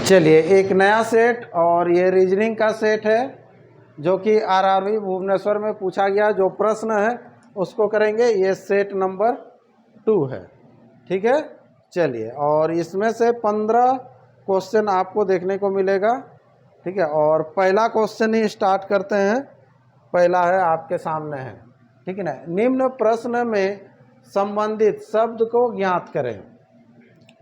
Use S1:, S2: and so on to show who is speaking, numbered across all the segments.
S1: चलिए एक नया सेट और ये रीजनिंग का सेट है जो कि आरआरबी भुवनेश्वर में पूछा गया जो प्रश्न है उसको करेंगे। ये सेट नंबर 2 है, ठीक है। चलिए और इसमें से 15 क्वेश्चन आपको देखने को मिलेगा, ठीक है। और पहला क्वेश्चन ही स्टार्ट करते हैं। पहला है आपके सामने है, ठीक है ना। निम्न प्रश्न में संबंधित शब्द को ज्ञात करें,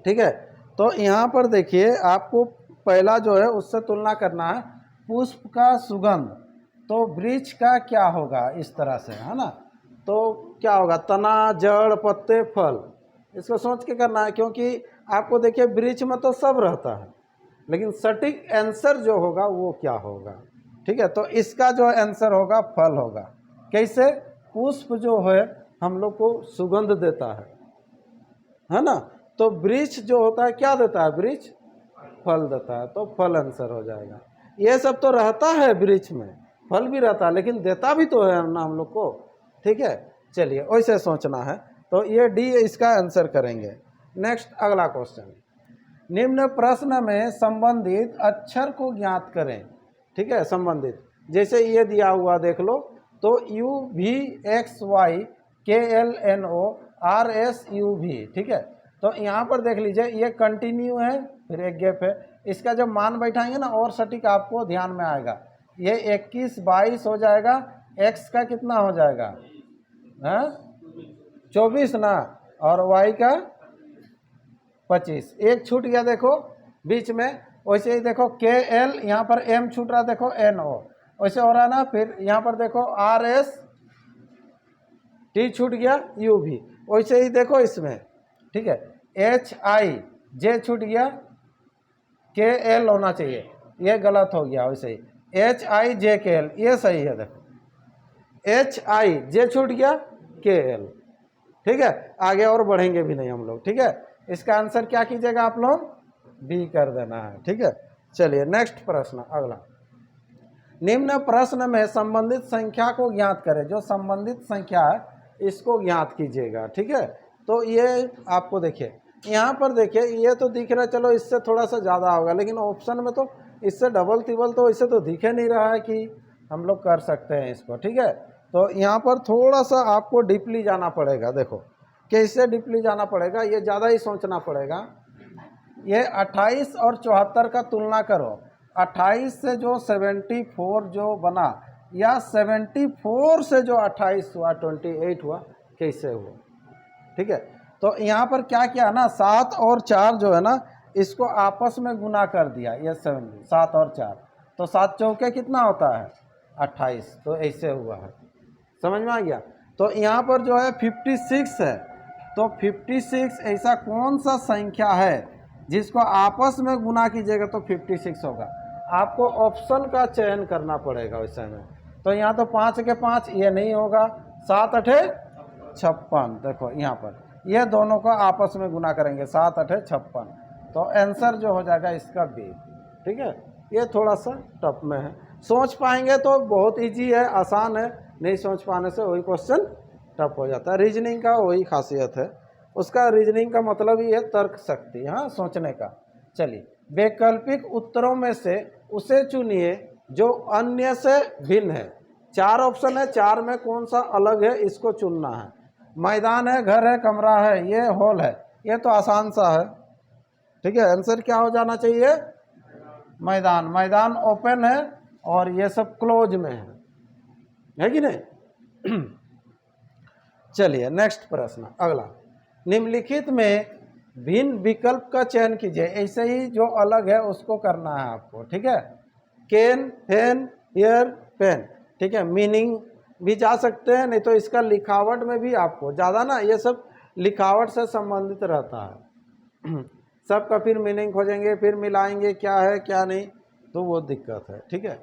S1: ठीक है। तो यहाँ पर देखिए आपको पहला जो है उससे तुलना करना है। पुष्प का सुगंध, तो वृक्ष का क्या होगा, इस तरह से है ना। तो क्या होगा, तना, जड़, पत्ते, फल। इसको सोच के करना है क्योंकि आपको देखिए वृक्ष में तो सब रहता है, लेकिन सटीक आंसर जो होगा वो क्या होगा, ठीक है। तो इसका जो आंसर होगा फल होगा। कैसे, पुष्प जो है हम लोग को सुगंध देता है ना। तो वृक्ष जो होता है क्या देता है, वृक्ष फल देता है, तो फल आंसर हो जाएगा। ये सब तो रहता है वृक्ष में, फल भी रहता है, लेकिन देता भी तो है ना हम लोग को, ठीक है। चलिए वैसे सोचना है, तो ये डी इसका आंसर करेंगे। नेक्स्ट अगला क्वेश्चन, निम्न प्रश्न में संबंधित अक्षर को ज्ञात करें, ठीक है। संबंधित जैसे ये दिया हुआ देख लो, तो यू वी एक्स वाई के L N O R S U V, ठीक है। तो यहाँ पर देख लीजिए ये कंटिन्यू है, फिर एक गैप है। इसका जब मान बैठाएंगे ना और सटीक आपको ध्यान में आएगा। ये 21 22 हो जाएगा, एक्स का कितना हो जाएगा, हाँ 24 ना, और वाई का 25। एक छूट गया देखो बीच में। वैसे ही देखो के एल, यहाँ पर एम छूट रहा, देखो एन ओ वैसे हो रहा ना। फिर यहाँ पर देखो आर एस टी छूट गया, यू भी वैसे ही देखो इसमें, ठीक है। एच आई जे छूट गया, के एल होना चाहिए, ये गलत हो गया। वैसे ही एच आई जे के एल, ये सही है। देखो एच आई जे छूट गया, के एल, ठीक है। आगे और बढ़ेंगे भी नहीं हम लोग, ठीक है। इसका आंसर क्या कीजिएगा आप लोग, बी कर देना है, ठीक है। चलिए नेक्स्ट प्रश्न अगला, निम्न प्रश्न में संबंधित संख्या को ज्ञात करें। जो संबंधित संख्या है इसको ज्ञात कीजिएगा, ठीक है। तो ये आपको देखिए यहाँ पर देखिए ये तो दिख रहा है, चलो इससे थोड़ा सा ज़्यादा होगा, लेकिन ऑप्शन में तो इससे डबल तिबल तो इससे तो दिखे नहीं रहा है कि हम लोग कर सकते हैं इसको, ठीक है। तो यहाँ पर थोड़ा सा आपको डीपली जाना पड़ेगा। देखो कैसे डीपली जाना पड़ेगा, ये ज़्यादा ही सोचना पड़ेगा। ये 28 और 74 का तुलना करो। 28 से जो 74 जो बना, या 74 से जो 28 हुआ, 28 हुआ, कैसे हुआ, ठीक है। तो यहाँ पर क्या किया ना, 7 और 4 जो है ना इसको आपस में गुना कर दिया। ये 7 और 4, तो 7 चौके कितना होता है 28, तो ऐसे हुआ है, समझ में आ गया। तो यहाँ पर जो है 56 है, तो 56 ऐसा कौन सा संख्या है जिसको आपस में गुना कीजिएगा तो 56 होगा। आपको ऑप्शन का चयन करना पड़ेगा वैसे में। तो यहाँ तो 5 के 5 ये नहीं होगा, 7 अठे 56, देखो यहाँ पर ये दोनों को आपस में गुना करेंगे, 7 अठे 56, तो आंसर जो हो जाएगा इसका बी, ठीक है। ये थोड़ा सा टफ में है, सोच पाएंगे तो बहुत इजी है, आसान है, नहीं सोच पाने से वही क्वेश्चन टफ हो जाता है। रीजनिंग का वही खासियत है, उसका रीजनिंग का मतलब ही है तर्क शक्ति, हाँ सोचने का। चलिए वैकल्पिक उत्तरों में से उसे चुनिए जो अन्य से भिन्न है। 4 ऑप्शन है, 4 में कौन सा अलग है इसको चुनना है। मैदान है, घर है, कमरा है, ये हॉल है, ये तो आसान सा है, ठीक है। आंसर क्या हो जाना चाहिए, मैदान। मैदान ओपन है और ये सब क्लोज में है कि नहीं। चलिए नेक्स्ट प्रश्न अगला, निम्नलिखित में भिन्न विकल्प का चयन कीजिए। ऐसे ही जो अलग है उसको करना है आपको, ठीक है। कैन, पेन, हियर, पेन, ठीक है। मीनिंग भी जा सकते हैं, नहीं तो इसका लिखावट में भी आपको ज़्यादा ना, ये सब लिखावट से संबंधित रहता है। सबका फिर मीनिंग खोजेंगे, फिर मिलाएंगे क्या है क्या नहीं, तो वो दिक्कत है, ठीक है।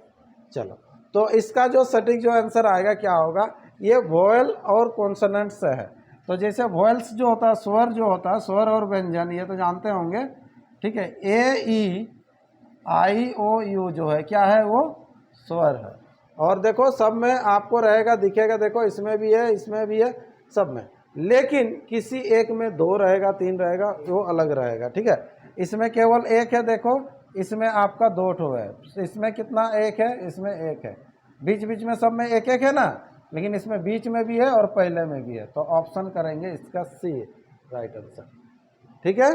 S1: चलो तो इसका जो सटीक जो आंसर आएगा क्या होगा, ये वोएल और कॉन्सोनेंट से है। तो जैसे वोएल्स जो होता है, स्वर जो होता है, स्वर और व्यंजन, ये तो जानते होंगे, ठीक है। ए ई आई ओ यू जो है क्या है, वो स्वर है। और देखो सब में आपको रहेगा, दिखेगा, देखो इसमें भी है, इसमें भी है, सब में। लेकिन किसी एक में 2 रहेगा, 3 रहेगा, वो अलग रहेगा, ठीक है। इसमें केवल एक है, देखो इसमें आपका 2 ठो है, इसमें कितना 1 है, इसमें 1 है, बीच बीच में सब में 1 1 है ना, लेकिन इसमें बीच में भी है और पहले में भी है, तो ऑप्शन करेंगे इसका सी राइट आंसर। ठीक है,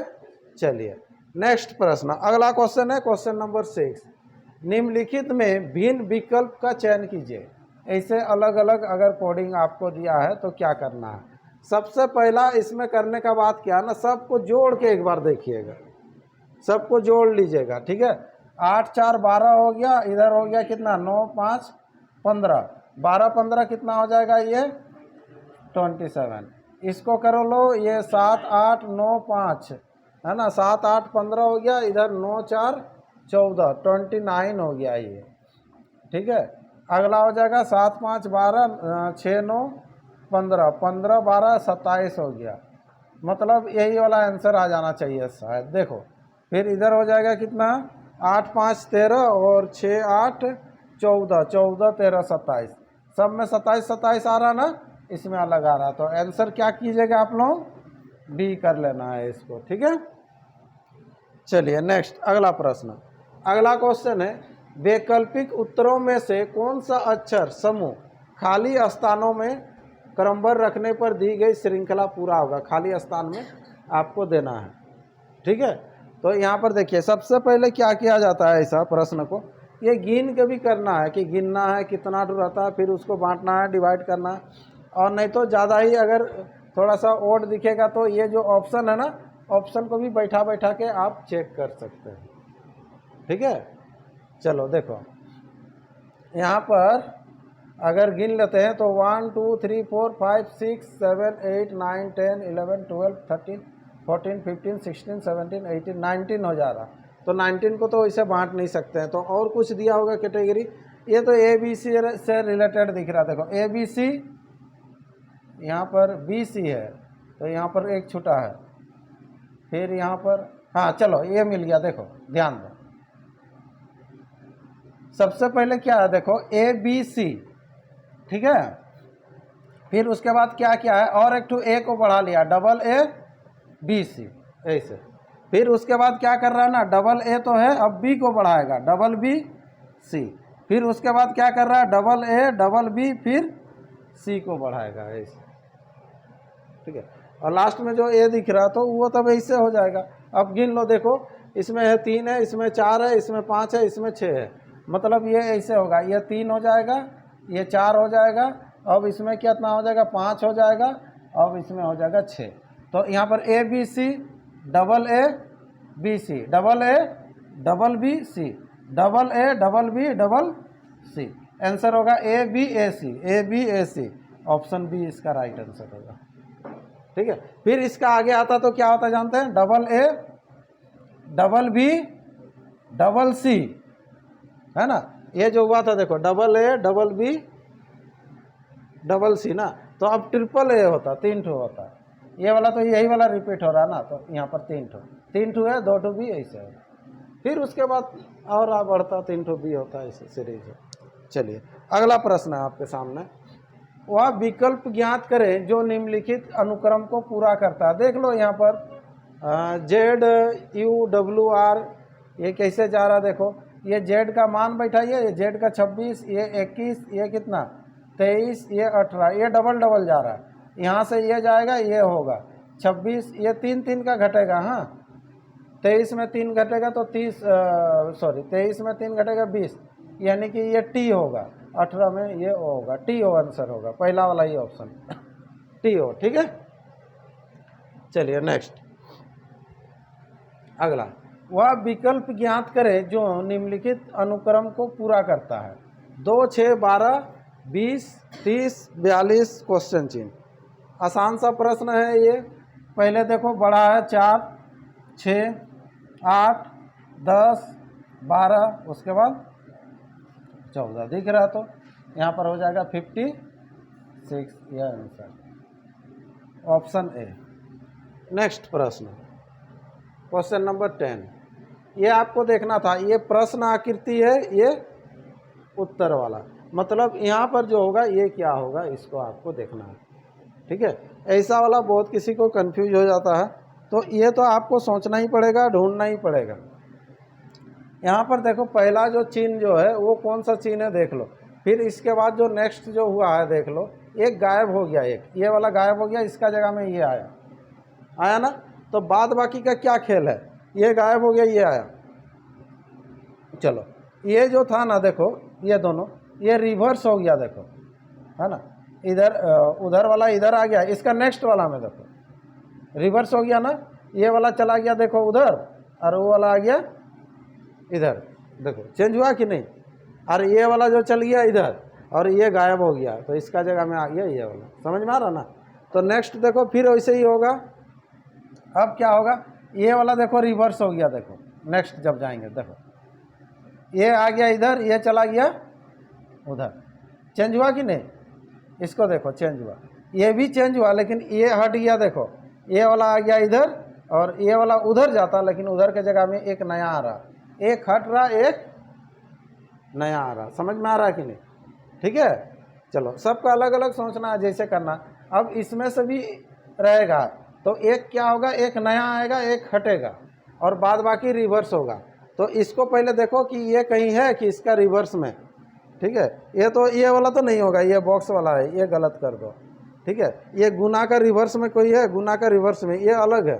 S1: चलिए नेक्स्ट प्रश्न, अगला क्वेश्चन है क्वेश्चन नंबर 6। निम्नलिखित में भिन्न विकल्प का चयन कीजिए। ऐसे अलग अलग अगर कोडिंग आपको दिया है तो क्या करना है। सबसे पहला इसमें करने का बात क्या है ना, सबको जोड़ के एक बार देखिएगा, सबको जोड़ लीजिएगा। ठीक है, 8 4 12 हो गया, इधर हो गया कितना 9 5 15, 12 15 कितना हो जाएगा ये 27। इसको करो लो, ये 7 8 9 5 है ना, 7 8 15 हो गया, इधर 9 4 14 29 हो गया ये। ठीक है, अगला हो जाएगा 7 5 12 6 9 15 15 12 27 हो गया, मतलब यही वाला आंसर आ जाना चाहिए शायद। देखो फिर इधर हो जाएगा कितना 8 5 13 और 6 8 14 14 13 27, सब में 27 27 आ रहा ना, इसमें अलग आ रहा, तो आंसर क्या कीजिएगा आप लोग, बी कर लेना है इसको। ठीक है, चलिए नेक्स्ट अगला प्रश्न। अगला क्वेश्चन है, वैकल्पिक उत्तरों में से कौन सा अक्षर समूह खाली स्थानों में क्रमबद्ध रखने पर दी गई श्रृंखला पूरा होगा। खाली स्थान में आपको देना है। ठीक है, तो यहाँ पर देखिए सबसे पहले क्या किया जाता है, ऐसा प्रश्न को ये गिन के भी करना है कि गिनना है कितना रहता है, फिर उसको बांटना है, डिवाइड करना है, और नहीं तो ज़्यादा ही अगर थोड़ा सा ओड दिखेगा तो ये जो ऑप्शन है ना, ऑप्शन को भी बैठा बैठा के आप चेक कर सकते हैं। ठीक है, चलो देखो यहाँ पर अगर गिन लेते हैं तो 1 2 3 4 5 6 7 8 9 10 11 12 13 14 15 16 17 18 19 हो जा रहा, तो 19 को तो इसे बांट नहीं सकते हैं, तो और कुछ दिया होगा कैटेगरी। ये तो ए बी सी से रिलेटेड दिख रहा, देखो ए बी सी, यहाँ पर बी सी है, तो यहाँ पर एक छुटा है, फिर यहाँ पर हाँ चलो ये मिल गया। देखो ध्यान दो, सबसे पहले क्या है, देखो ए बी सी, ठीक है, फिर उसके बाद क्या क्या है, और एक टू ए को बढ़ा लिया, डबल ए बी सी ऐसे, फिर उसके बाद क्या कर रहा है ना, डबल ए तो है, अब बी को बढ़ाएगा, डबल बी सी, फिर उसके बाद क्या कर रहा है, डबल ए डबल बी, फिर सी को बढ़ाएगा ऐसे। ठीक है, और लास्ट में जो ए दिख रहा तो वो तब ऐसे हो जाएगा। अब गिन लो, देखो इसमें है 3 है, इसमें 4 है, इसमें 5 है, इसमें 6 है, मतलब ये ऐसे होगा, ये 3 हो जाएगा, ये 4 हो जाएगा, अब इसमें कितना हो जाएगा 5 हो जाएगा, अब इसमें हो जाएगा 6। तो यहाँ पर A B C, double A B C, double A double B C, double A double B double C, answer होगा A B A C, A B A C, option B इसका राइट आंसर होगा। ठीक है, फिर इसका आगे आता तो क्या होता जानते हैं, double A double B double C, है ना, ये जो हुआ था देखो double A double B double C ना, तो अब ट्रिपल ए होता, 3 ठो होता, ये वाला तो यही वाला रिपीट हो रहा ना, तो यहाँ पर 3 ठो है, 2 ठो भी ऐसे है, फिर उसके बाद और आ बढ़ता 3 ठो भी होता है, ऐसे सीरीज है। चलिए अगला प्रश्न है आपके सामने, वह विकल्प ज्ञात करें जो निम्नलिखित अनुक्रम को पूरा करता है। देख लो यहाँ पर जेड यू डब्ल्यू आर, ये कैसे जा रहा, देखो ये जेड का मान बैठाइए, ये जेड का 26, ये 21, ये कितना 23, ये 18, ये डबल डबल जा रहा है, यहाँ से ये जाएगा, ये होगा 26, ये 3 3 का घटेगा, हाँ 23 में 3 घटेगा तो 30, सॉरी 23 में 3 घटेगा 20, यानी कि ये टी होगा, 18 में ये होगा, टी ओ आंसर होगा, पहला वाला ही ऑप्शन टी ओ। ठीक है, चलिए नेक्स्ट अगला, वह विकल्प ज्ञात करें जो निम्नलिखित अनुक्रम को पूरा करता है। 2 6 12 20 30 42 क्वेश्चन चिन्ह। आसान सा प्रश्न है ये। पहले देखो बड़ा है 4 6 8 10 12, उसके बाद 14 दिख रहा, तो यहाँ पर हो जाएगा 56, यह आंसर ऑप्शन ए। नेक्स्ट प्रश्न, क्वेश्चन नंबर 10, ये आपको देखना था, ये प्रश्न आकृति है, ये उत्तर वाला, मतलब यहाँ पर जो होगा ये क्या होगा, इसको आपको देखना है। ठीक है, ऐसा वाला बहुत किसी को कंफ्यूज हो जाता है, तो ये तो आपको सोचना ही पड़ेगा, ढूंढना ही पड़ेगा। यहाँ पर देखो पहला जो चिन्ह जो है वो कौन सा चिन्ह है देख लो, फिर इसके बाद जो नेक्स्ट जो हुआ है देख लो, एक गायब हो गया, एक ये वाला गायब हो गया, इसका जगह में ये आया ना। तो बाद बाकी का क्या खेल है, ये गायब हो गया, ये आया। चलो ये जो था ना देखो, ये दोनों ये रिवर्स हो गया देखो, है ना, इधर उधर वाला इधर आ गया, इसका नेक्स्ट वाला में देखो रिवर्स हो गया ना, ये वाला चला गया देखो उधर और वो वाला आ गया इधर, देखो चेंज हुआ कि नहीं। और ये वाला जो चल गया इधर और ये गायब हो गया, तो इसका जगह में आ गया ये वाला, समझ में आ रहा ना। तो नेक्स्ट देखो फिर वैसे ही होगा। अब क्या होगा, ये वाला देखो रिवर्स हो गया, देखो नेक्स्ट जब जाएंगे देखो ये आ गया इधर, ये चला गया उधर, चेंज हुआ कि नहीं। इसको देखो चेंज हुआ, ये भी चेंज हुआ, लेकिन ये हट गया, देखो ये वाला आ गया इधर और ये वाला उधर जाता, लेकिन उधर के जगह में एक नया आ रहा, एक हट रहा एक नया आ रहा, समझ में आ रहा कि नहीं। ठीक है, चलो सबका अलग अलग सोचना है, जैसे करना। अब इसमें से भी रहेगा तो एक क्या होगा, एक नया आएगा एक हटेगा और बाद बाकी रिवर्स होगा। तो इसको पहले देखो कि ये कहीं है कि इसका रिवर्स में, ठीक है। ये तो ये वाला तो नहीं होगा, ये बॉक्स वाला है, ये गलत कर दो, ठीक है। ये गुना का रिवर्स में कोई है, गुना का रिवर्स में ये अलग है,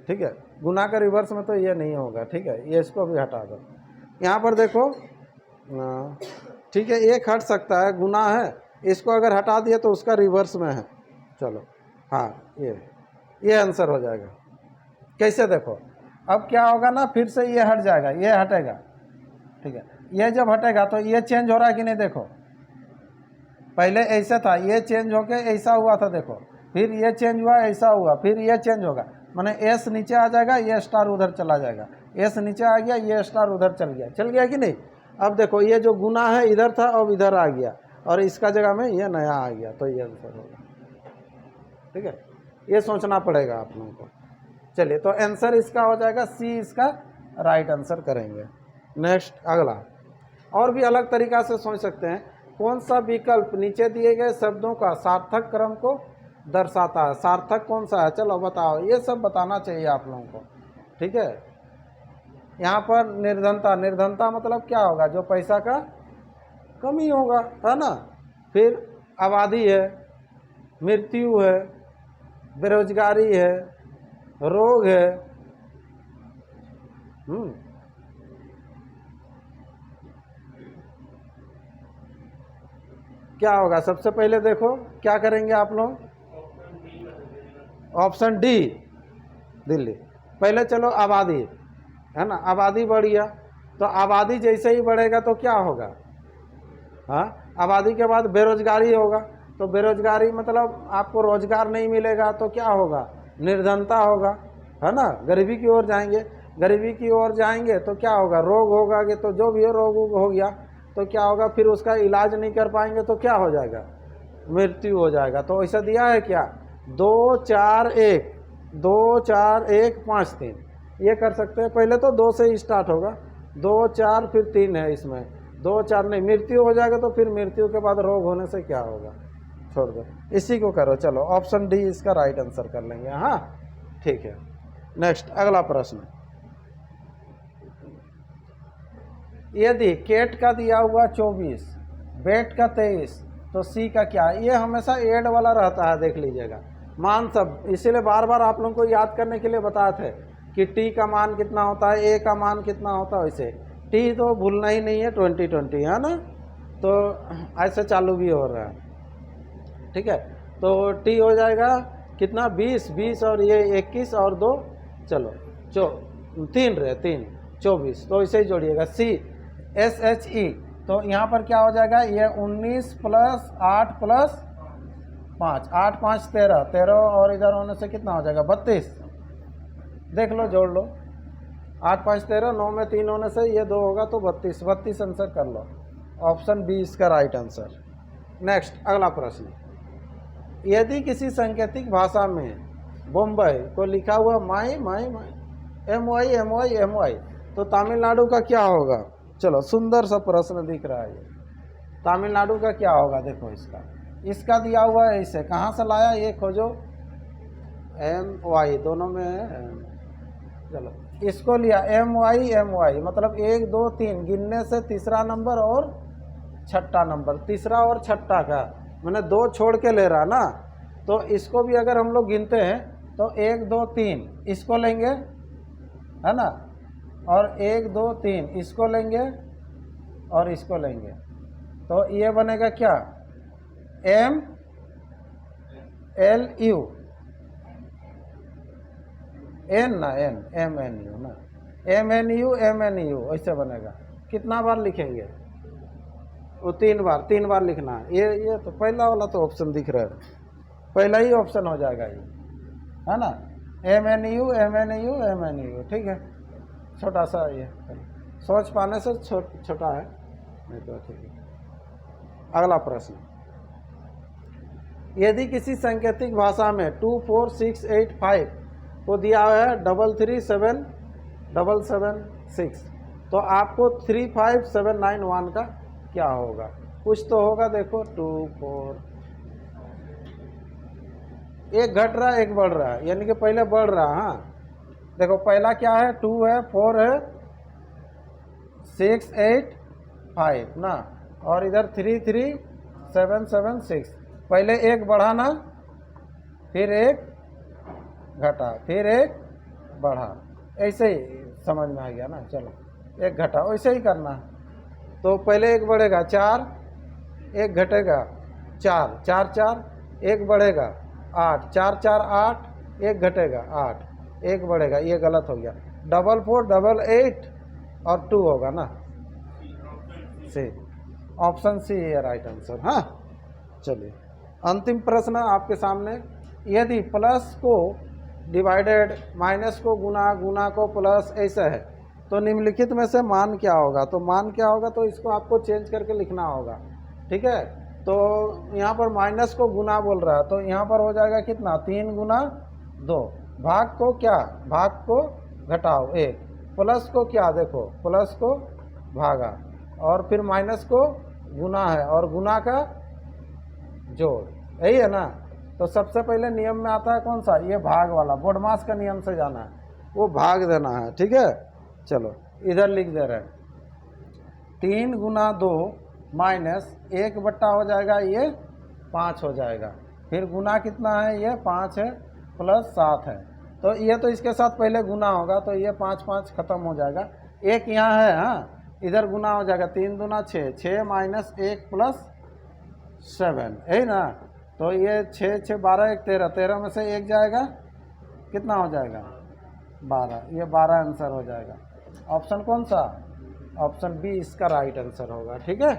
S1: ठीक है। गुना का रिवर्स में तो ये नहीं होगा, ठीक है, ये इसको भी हटा दो। यहाँ पर देखो ठीक है, एक हट सकता है, गुना है, इसको अगर हटा दिए तो उसका रिवर्स में है। चलो हाँ, ये आंसर हो जाएगा। कैसे देखो, अब क्या होगा ना, फिर से ये हट जाएगा, ये हटेगा, ठीक है। ये जब हटेगा तो ये चेंज हो रहा है कि नहीं, देखो पहले ऐसा था, ये चेंज होके ऐसा हुआ था, देखो फिर ये चेंज हुआ, ऐसा हुआ, फिर ये चेंज होगा, माने एस नीचे आ जाएगा, ये स्टार उधर चला जाएगा, एस नीचे आ गया, ये स्टार उधर चल गया कि नहीं। अब देखो ये जो गुना है इधर था, अब इधर आ गया और इसका जगह में ये नया आ गया, तो ये आंसर होगा, ठीक है। ये सोचना पड़ेगा आप लोगों को। चलिए, तो आंसर इसका हो जाएगा सी, इसका राइट आंसर करेंगे। नेक्स्ट अगला, और भी अलग तरीका से सोच सकते हैं, कौन सा विकल्प नीचे दिए गए शब्दों का सार्थक क्रम को दर्शाता है। सार्थक कौन सा है, चलो बताओ, ये सब बताना चाहिए आप लोगों को, ठीक है। यहाँ पर निर्धनता, निर्धनता मतलब क्या होगा, जो पैसा का कमी होगा, है ना। फिर आबादी है, मृत्यु है, बेरोजगारी है, रोग है, क्या होगा। सबसे पहले देखो क्या करेंगे आप लोग, ऑप्शन डी दिल्ली। पहले चलो आबादी, है ना, आबादी बढ़ गया, तो आबादी जैसे ही बढ़ेगा तो क्या होगा, हाँ, आबादी के बाद बेरोजगारी होगा, तो बेरोजगारी मतलब आपको रोजगार नहीं मिलेगा, तो क्या होगा, निर्धनता होगा, है ना, गरीबी की ओर जाएंगे। गरीबी की ओर जाएंगे तो क्या होगा, रोग होगा, कि तो जो भी रोग हो गया तो क्या होगा, फिर उसका इलाज नहीं कर पाएंगे तो क्या हो जाएगा, मृत्यु हो जाएगा। तो ऐसा दिया है क्या, 2 4 1, 2 4 1 5 3, ये कर सकते हैं। पहले तो 2 से ही स्टार्ट होगा, 2 4 फिर 3 है, इसमें 2 4 नहीं, मृत्यु हो जाएगा तो फिर मृत्यु के बाद रोग होने से क्या होगा, छोड़ दो, इसी को करो। चलो ऑप्शन डी इसका राइट आंसर कर लेंगे, हाँ ठीक है। नेक्स्ट अगला प्रश्न, यदि केट का दिया हुआ 24, बेट का 23, तो सी का क्या है। ये हमेशा एड वाला रहता है, देख लीजिएगा, मान सब, इसीलिए बार बार आप लोगों को याद करने के लिए बताए थे कि टी का मान कितना होता है, ए का मान कितना होता है। वैसे टी तो भूलना ही नहीं है, 2020 है ना, तो ऐसे चालू भी हो रहा है, ठीक है। तो टी हो जाएगा कितना, 20 और ये 21 और 2, चलो 3 रहे, 3 24, तो इसे ही जोड़िएगा। सी SHE, तो यहाँ पर क्या हो जाएगा, ये 19 + 8 + 5, 8 5 13, 13 और इधर होने से कितना हो जाएगा, 32, देख लो जोड़ लो, 8 5 13, 9 में 3 होने से ये 2 होगा, तो 32, 32 आंसर कर लो, ऑप्शन बी इसका राइट आंसर। नेक्स्ट अगला प्रश्न, यदि किसी सांकेतिक भाषा में बम्बई को लिखा हुआ माई माई माई MY तो तमिलनाडु का क्या होगा। चलो सुंदर सा प्रश्न दिख रहा है, ये तमिलनाडु का क्या होगा, देखो इसका दिया हुआ है, इसे कहाँ से लाया, ये खोजो, MY दोनों में है, चलो इसको लिया MY मतलब 1 2 3 गिनने से तीसरा नंबर और छठा नंबर, तीसरा और छठा का मैंने 2 छोड़ के ले रहा ना, तो इसको भी अगर हम लोग गिनते हैं तो 1 2 3 इसको लेंगे, है ना, और 1 2 3 इसको लेंगे और इसको लेंगे, तो ये बनेगा क्या, MLU N ना N MNU ना, MNU ऐसे बनेगा। कितना बार लिखेंगे, वो 3 बार लिखना है। ये तो पहला वाला तो ऑप्शन दिख रहा है, पहला ही ऑप्शन हो जाएगा ये, है ना, MNU, ठीक है, छोटा सा ये सोच पाने से छोटा है, नहीं तो ठीक है। अगला प्रश्न, यदि किसी सांकेतिक भाषा में 2 4 6 8 5 को दिया हुआ है 3 3 7 7 7 6, तो आपको 3 5 7 9 1 का क्या होगा, कुछ तो होगा। देखो 2 4, एक घट रहा है एक बढ़ रहा है, यानी कि पहले बढ़ रहा। हाँ देखो पहला क्या है, 2 है 4 है 6 8 5 ना, और इधर 3 3 7 7 6, पहले एक बढ़ा ना, फिर एक घटा, फिर एक बढ़ा, ऐसे ही समझ में आ गया ना। चलो एक घटा, वैसे ही करना। तो पहले एक बढ़ेगा 4, एक घटेगा 4 4 4, एक बढ़ेगा 8 4 4 8, एक घटेगा 8, एक बढ़ेगा, ये गलत हो गया। 4 4 8 और 2 होगा ना, सी, ऑप्शन सी है राइट आंसर। हाँ चलिए अंतिम प्रश्न आपके सामने, यदि प्लस को डिवाइडेड माइनस को गुना, गुना को प्लस ऐसा है, तो निम्नलिखित में से मान क्या होगा। तो मान क्या होगा, तो इसको आपको चेंज करके लिखना होगा, ठीक है। तो यहाँ पर माइनस को गुना बोल रहा है, तो यहाँ पर हो जाएगा कितना, 3 गुना 2, भाग को क्या, भाग को घटाओ 1, प्लस को क्या, देखो प्लस को भागा, और फिर माइनस को गुना है, और गुना का जोड़, यही है ना। तो सबसे पहले नियम में आता है कौन सा, ये भाग वाला, बोडमास का नियम से जाना है, वो भाग देना है, ठीक है। चलो इधर लिख दे रहे हैं, 3 गुना 2 माइनस 1 बट्टा हो जाएगा, ये 5 हो जाएगा, फिर गुना कितना है, ये 5 है, प्लस 7 है, तो ये तो इसके साथ पहले गुना होगा, तो ये 5 5 खत्म हो जाएगा, एक यहाँ है, हाँ इधर गुना हो जाएगा, 3 दूना 6, 6 माइनस 1 प्लस 7, यही ना। तो ये 6 6 12 1 13, 13 में से 1 जाएगा, कितना हो जाएगा 12, ये 12 आंसर हो जाएगा। ऑप्शन कौन सा, ऑप्शन बी इसका राइट आंसर होगा, ठीक है।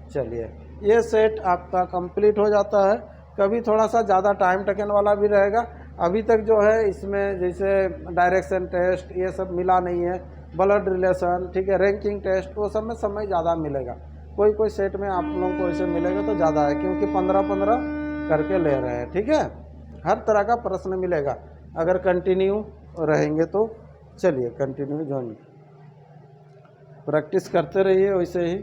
S1: चलिए ये सेट आपका कंप्लीट हो जाता है। कभी थोड़ा सा ज़्यादा टाइम टेकन वाला भी रहेगा, अभी तक जो है इसमें जैसे डायरेक्शन टेस्ट ये सब मिला नहीं है, ब्लड रिलेशन, ठीक है, रैंकिंग टेस्ट, वो सब में समय ज़्यादा मिलेगा। कोई सेट में आप लोगों को ऐसे मिलेगा तो ज़्यादा है, क्योंकि 15-15 करके ले रहे हैं, ठीक है। हर तरह का प्रश्न मिलेगा अगर कंटिन्यू रहेंगे तो। चलिए कंटिन्यू ज्वाइन, प्रैक्टिस करते रहिए वैसे ही।